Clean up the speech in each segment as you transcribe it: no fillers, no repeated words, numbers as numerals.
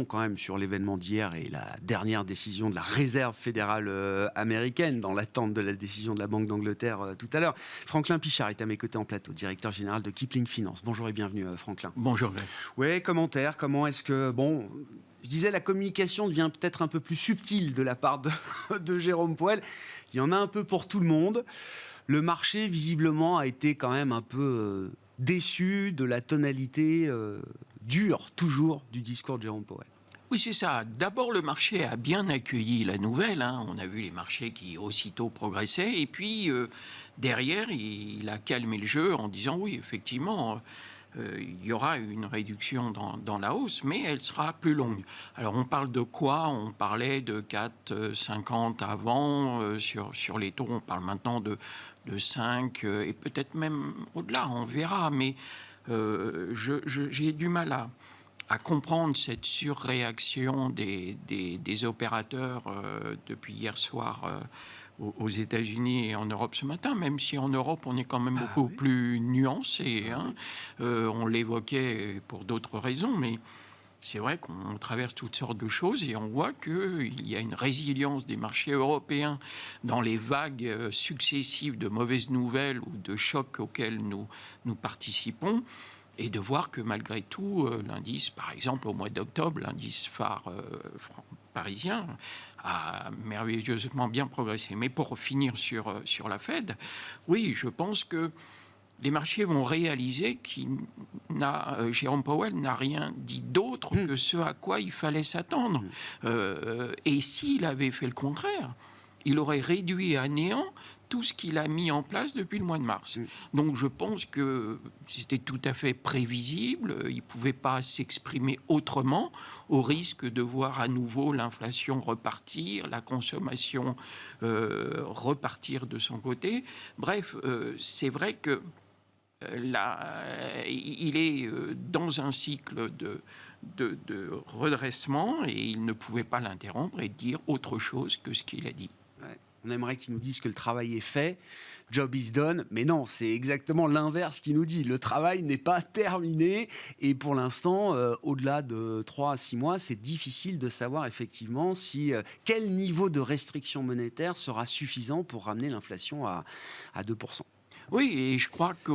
revenons quand même sur l'événement d'hier et la dernière décision de la Réserve fédérale américaine, dans l'attente de la décision de la Banque d'Angleterre tout à l'heure. Franklin Pichard est à mes côtés en plateau, directeur général de Kipling Finance. Bonjour et bienvenue Franklin. Bonjour Greg. Oui, commentaire, comment est-ce que... Bon, je disais, la communication devient peut-être un peu plus subtile de la part de Jérôme Powell. Il y en a un peu pour tout le monde. Le marché, visiblement, a été quand même un peu déçu de la tonalité dure, toujours, du discours de Jérôme Powell. Oui, c'est ça. D'abord, le marché a bien accueilli la nouvelle. On a vu les marchés qui aussitôt progressaient. Et puis, derrière, il a calmé le jeu en disant, oui, effectivement... il y aura une réduction dans la hausse, mais elle sera plus longue. Alors, on parle de quoi? On parlait de 4,50 avant sur les taux. On parle maintenant de 5 et peut-être même au-delà. On verra. Mais j'ai du mal à comprendre cette surréaction des opérateurs depuis hier soir aux États-Unis et en Europe ce matin, même si en Europe on est quand même beaucoup plus nuancé. On l'évoquait pour d'autres raisons, mais c'est vrai qu'on traverse toutes sortes de choses et on voit qu'il y a une résilience des marchés européens dans les vagues successives de mauvaises nouvelles ou de chocs auxquels nous participons. Et de voir que malgré tout, l'indice, par exemple, au mois d'octobre, l'indice phare parisien a merveilleusement bien progressé. Mais pour finir sur la Fed, oui, je pense que les marchés vont réaliser Jérôme Powell n'a rien dit d'autre que ce à quoi il fallait s'attendre. Et s'il avait fait le contraire, il aurait réduit à néant tout ce qu'il a mis en place depuis le mois de mars. Donc je pense que c'était tout à fait prévisible. Il ne pouvait pas s'exprimer autrement, au risque de voir à nouveau l'inflation repartir, la consommation repartir de son côté. Bref, c'est vrai que il est dans un cycle de redressement et il ne pouvait pas l'interrompre et dire autre chose que ce qu'il a dit. Ouais. On aimerait qu'ils nous disent que le travail est fait, job is done, mais non, c'est exactement l'inverse qu'il nous dit. Le travail n'est pas terminé et pour l'instant, au-delà de 3 à 6 mois, c'est difficile de savoir effectivement quel niveau de restriction monétaire sera suffisant pour ramener l'inflation à 2%. Oui, et je crois que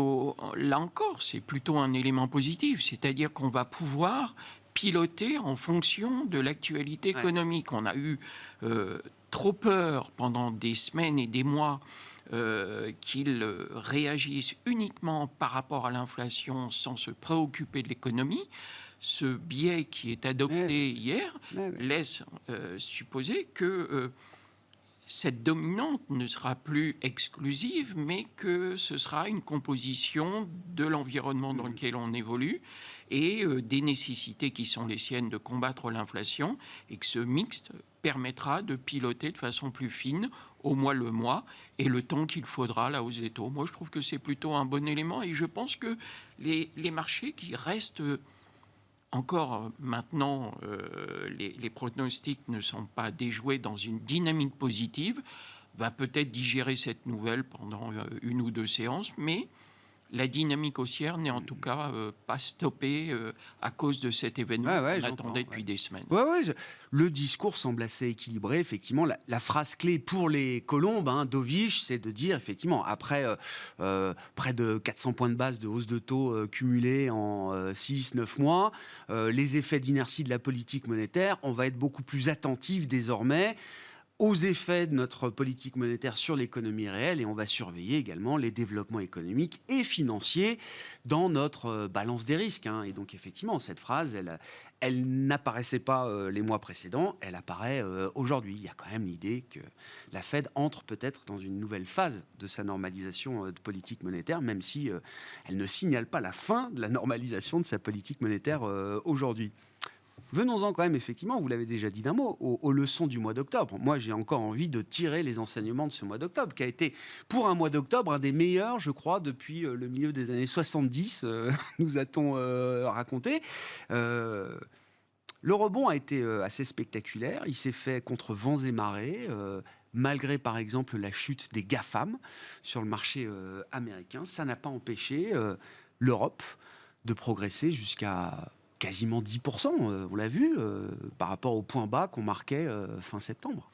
là encore, c'est plutôt un élément positif, c'est-à-dire qu'on va pouvoir piloter en fonction de l'actualité économique. On a eu trop peur pendant des semaines et des mois qu'ils réagissent uniquement par rapport à l'inflation sans se préoccuper de l'économie. Ce biais qui est adopté hier laisse supposer que cette dominante ne sera plus exclusive, mais que ce sera une composition de l'environnement dans lequel on évolue et des nécessités qui sont les siennes de combattre l'inflation, et que ce mixte permettra de piloter de façon plus fine au mois le mois et le temps qu'il faudra la hausse des taux. Moi, je trouve que c'est plutôt un bon élément et je pense que les marchés qui restent... Encore maintenant, les pronostics ne sont pas déjoués dans une dynamique positive, va peut-être digérer cette nouvelle pendant 1 ou 2 séances, mais la dynamique haussière n'est en tout cas pas stoppée à cause de cet événement qu'on attendait depuis des semaines. Le discours semble assez équilibré. Effectivement, la phrase clé pour les colombes d'Ovich, c'est de dire, effectivement, après près de 400 points de base de hausse de taux cumulés en 6-9 mois, les effets d'inertie de la politique monétaire, on va être beaucoup plus attentif désormais aux effets de notre politique monétaire sur l'économie réelle et on va surveiller également les développements économiques et financiers dans notre balance des risques. Et donc effectivement, cette phrase, elle n'apparaissait pas les mois précédents, elle apparaît aujourd'hui. Il y a quand même l'idée que la Fed entre peut-être dans une nouvelle phase de sa normalisation de politique monétaire, même si elle ne signale pas la fin de la normalisation de sa politique monétaire aujourd'hui. Venons-en quand même, effectivement, vous l'avez déjà dit d'un mot, aux leçons du mois d'octobre. Moi, j'ai encore envie de tirer les enseignements de ce mois d'octobre, qui a été, pour un mois d'octobre, un des meilleurs, je crois, depuis le milieu des années 70, nous a-t-on raconté. Le rebond a été assez spectaculaire. Il s'est fait contre vents et marées, malgré, par exemple, la chute des GAFAM sur le marché américain. Ça n'a pas empêché l'Europe de progresser jusqu'à quasiment 10%, on l'a vu, par rapport au point bas qu'on marquait fin septembre.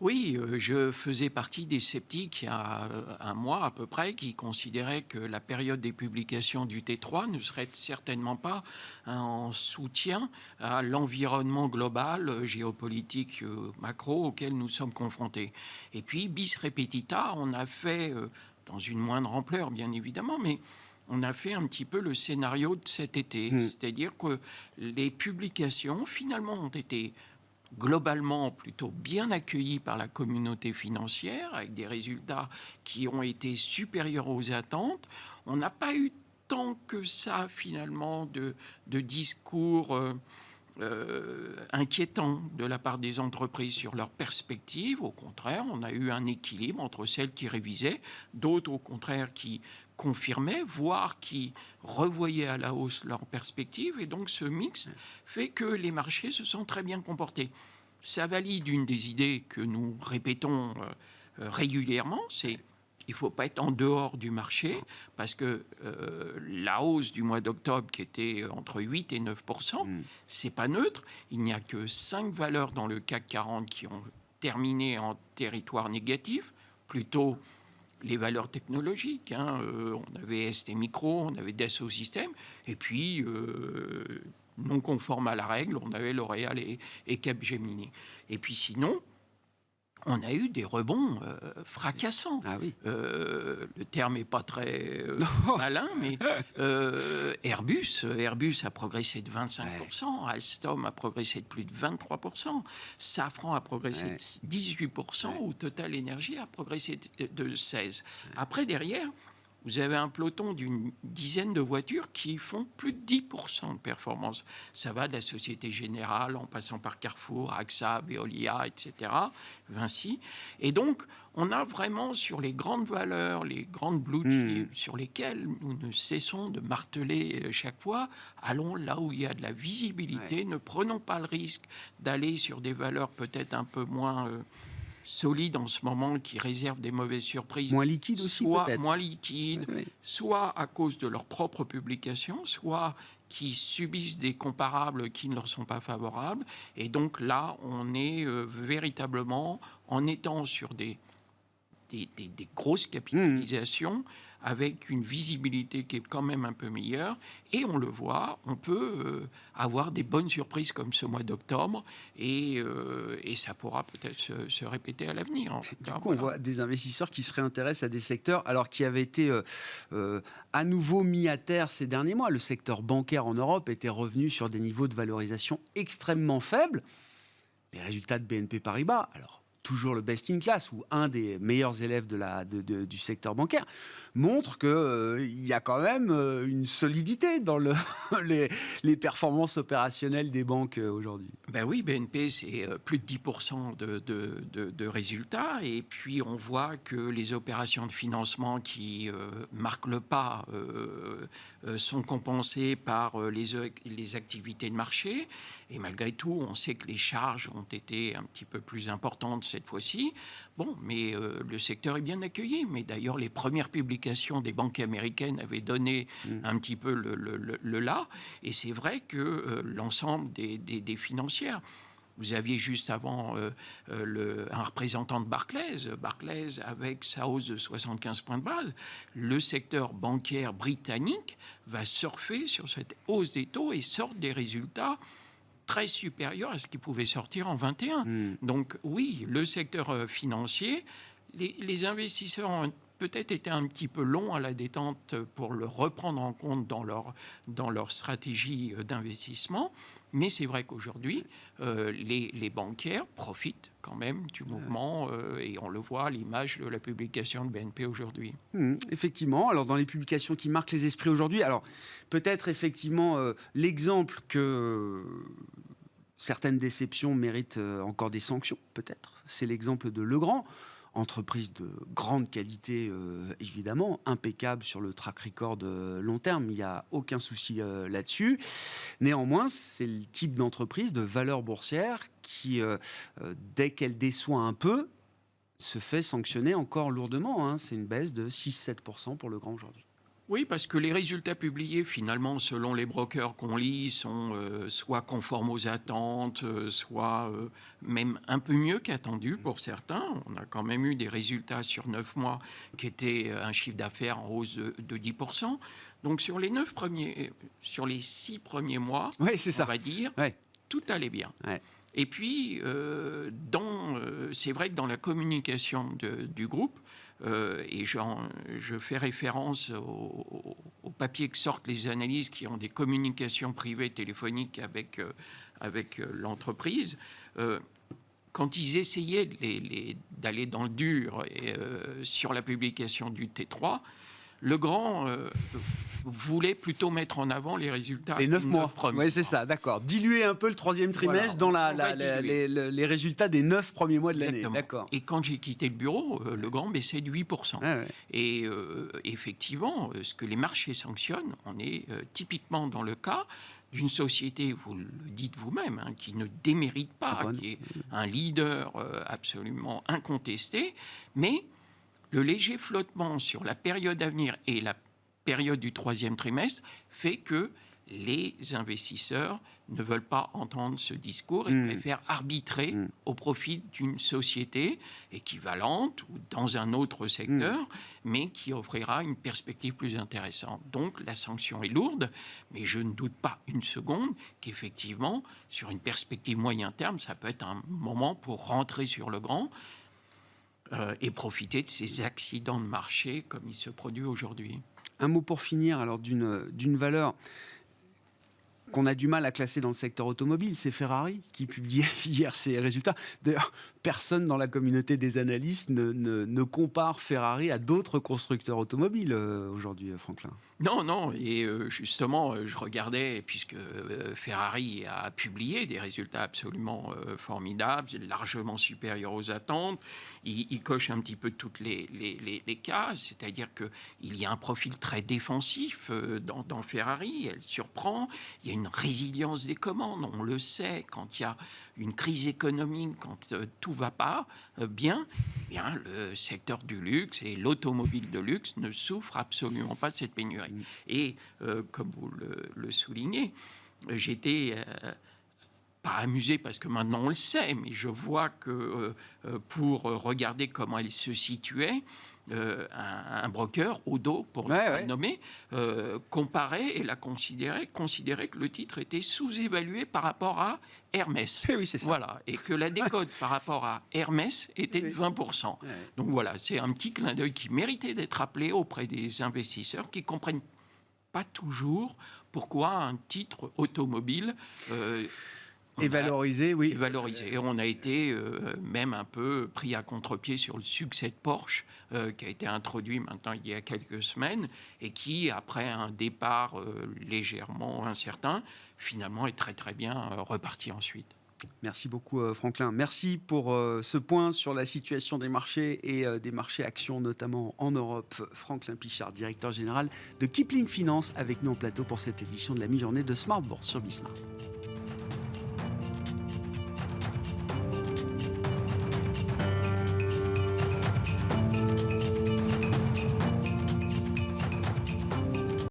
Oui, je faisais partie des sceptiques il y a un mois à peu près qui considéraient que la période des publications du T3 ne serait certainement pas en soutien à l'environnement global, géopolitique, macro auquel nous sommes confrontés. Et puis, bis repetita, on a fait, dans une moindre ampleur bien évidemment, mais on a fait un petit peu le scénario de cet été. C'est-à-dire que les publications, finalement, ont été globalement plutôt bien accueillis par la communauté financière, avec des résultats qui ont été supérieurs aux attentes. On n'a pas eu tant que ça, finalement, de discours inquiétants de la part des entreprises sur leurs perspectives. Au contraire, on a eu un équilibre entre celles qui révisaient, d'autres, au contraire, qui confirmaient, voire qui revoyaient à la hausse leurs perspectives. Et donc, ce mix fait que les marchés se sont très bien comportés. Ça valide une des idées que nous répétons régulièrement, c'est il ne faut pas être en dehors du marché, parce que la hausse du mois d'octobre, qui était entre 8 et 9%, c'est pas neutre. Il n'y a que 5 valeurs dans le CAC 40 qui ont terminé en territoire négatif, plutôt les valeurs technologiques. On avait ST Micro, on avait Dassault Systèmes, et puis non conforme à la règle, on avait L'Oréal et Capgemini. Et puis sinon, on a eu des rebonds fracassants. Ah oui. Le terme n'est pas très malin, mais Airbus a progressé de 25%, Alstom a progressé de plus de 23%, Safran a progressé de 18%, ou Total Energy a progressé de 16%. Après, derrière, vous avez un peloton d'une dizaine de voitures qui font plus de 10% de performance. Ça va de la Société Générale, en passant par Carrefour, AXA, Veolia, etc., Vinci. Et donc, on a vraiment sur les grandes valeurs, les grandes blue chips, sur lesquelles nous ne cessons de marteler chaque fois, allons là où il y a de la visibilité, ne prenons pas le risque d'aller sur des valeurs peut-être un peu moins solides en ce moment, qui réservent des mauvaises surprises. Moins liquides aussi, soit peut-être. moins liquides, soit à cause de leur propre publication, soit qui subissent des comparables qui ne leur sont pas favorables. Et donc là, on est véritablement, en étant sur des grosses capitalisations, avec une visibilité qui est quand même un peu meilleure. Et on le voit, on peut avoir des bonnes surprises comme ce mois d'octobre, et ça pourra peut-être se répéter à l'avenir. Du coup, on voit des investisseurs qui se réintéressent à des secteurs alors qui avaient été à nouveau mis à terre ces derniers mois. Le secteur bancaire en Europe était revenu sur des niveaux de valorisation extrêmement faibles. Les résultats de BNP Paribas, alors toujours le best in class ou un des meilleurs élèves du secteur bancaire, montre qu'il y a quand même une solidité dans les performances opérationnelles des banques aujourd'hui. Ben oui, BNP, c'est plus de 10% de résultats. Et puis, on voit que les opérations de financement qui marquent le pas sont compensées par les activités de marché. Et malgré tout, on sait que les charges ont été un petit peu plus importantes cette fois-ci. Bon, mais le secteur est bien accueilli. Mais d'ailleurs, les premières publications des banques américaines avaient donné un petit peu le là. Et c'est vrai que l'ensemble des financières, vous aviez juste avant un représentant de Barclays. Barclays, avec sa hausse de 75 points de base, le secteur bancaire britannique va surfer sur cette hausse des taux et sort des résultats très supérieurs à ce qui pouvait sortir en 21. Donc oui, le secteur financier, les investisseurs ont peut-être été un petit peu longs à la détente pour le reprendre en compte dans leur stratégie d'investissement. Mais c'est vrai qu'aujourd'hui, les bancaires profitent quand même du mouvement et on le voit à l'image de la publication de BNP aujourd'hui. Effectivement, alors dans les publications qui marquent les esprits aujourd'hui, alors peut-être effectivement l'exemple que certaines déceptions méritent encore des sanctions, peut-être, c'est l'exemple de Legrand. Entreprise de grande qualité, évidemment, impeccable sur le track record long terme, il n'y a aucun souci là-dessus. Néanmoins, c'est le type d'entreprise de valeur boursière qui, dès qu'elle déçoit un peu, se fait sanctionner encore lourdement. C'est une baisse de 6-7% pour Legrand aujourd'hui. Oui, parce que les résultats publiés, finalement, selon les brokers qu'on lit, sont soit conformes aux attentes, soit même un peu mieux qu'attendus pour certains. On a quand même eu des résultats sur 9 mois qui étaient un chiffre d'affaires en hausse de 10%. Donc sur sur les 6 premiers mois, Ouais, c'est ça. on va dire, Ouais. tout allait bien. Ouais. Et puis, c'est vrai que dans la communication du groupe, et je fais référence au papier que sortent les analystes qui ont des communications privées téléphoniques avec l'entreprise, quand ils essayaient d'aller dans le dur sur la publication du T3, Legrand voulait plutôt mettre en avant les résultats Les 9 mois. premiers Oui, c'est mois. ça, d'accord. Diluer un peu le troisième trimestre dans on va diluer. les résultats des 9 premiers mois de l'année. Exactement. D'accord. Et quand j'ai quitté le bureau, Legrand baissait de 8%. Ouais, ouais. Et effectivement, ce que les marchés sanctionnent, on est typiquement dans le cas d'une société, vous le dites vous-même, hein, qui ne démérite pas, Ah bon, qui est un leader absolument incontesté, mais le léger flottement sur la période à venir et la période du troisième trimestre fait que les investisseurs ne veulent pas entendre ce discours et préfèrent arbitrer au profit d'une société équivalente ou dans un autre secteur, mais qui offrira une perspective plus intéressante. Donc la sanction est lourde, mais je ne doute pas une seconde qu'effectivement, sur une perspective moyen terme, ça peut être un moment pour rentrer sur le grand et profiter de ces accidents de marché comme il se produit aujourd'hui. Un mot pour finir, alors d'une valeur qu'on a du mal à classer dans le secteur automobile, c'est Ferrari qui publiait hier ses résultats. D'ailleurs, personne dans la communauté des analystes ne compare Ferrari à d'autres constructeurs automobiles aujourd'hui, Franklin. Non, et justement, je regardais, puisque Ferrari a publié des résultats absolument formidables, largement supérieurs aux attentes, il coche un petit peu toutes les cases, c'est-à-dire qu'il y a un profil très défensif dans Ferrari, elle surprend, il y a une résilience des commandes, on le sait, quand il y a une crise économique, quand tout va pas bien, le secteur du luxe et l'automobile de luxe ne souffrent absolument pas de cette pénurie. Et comme vous le soulignez, j'étais pas amusé parce que maintenant on le sait, mais je vois que pour regarder comment elle se situait, un broker, Odo, pour ne pas le nommer, comparait et considérait que le titre était sous-évalué par rapport à Hermès. Oui, c'est ça. Voilà, et que la décote par rapport à Hermès était de 20%. Donc voilà, c'est un petit clin d'œil qui méritait d'être appelé auprès des investisseurs qui comprennent pas toujours pourquoi un titre automobile est valorisé, oui. Valorisé. Et on a été même un peu pris à contre-pied sur le succès de Porsche qui a été introduit maintenant il y a quelques semaines et qui, après un départ légèrement incertain, finalement est très très bien reparti ensuite. Merci beaucoup Franklin. Merci pour ce point sur la situation des marchés et des marchés actions, notamment en Europe. Franklin Pichard, directeur général de Kipling Finance, avec nous en plateau pour cette édition de la mi-journée de Smart Bourse sur Bismart.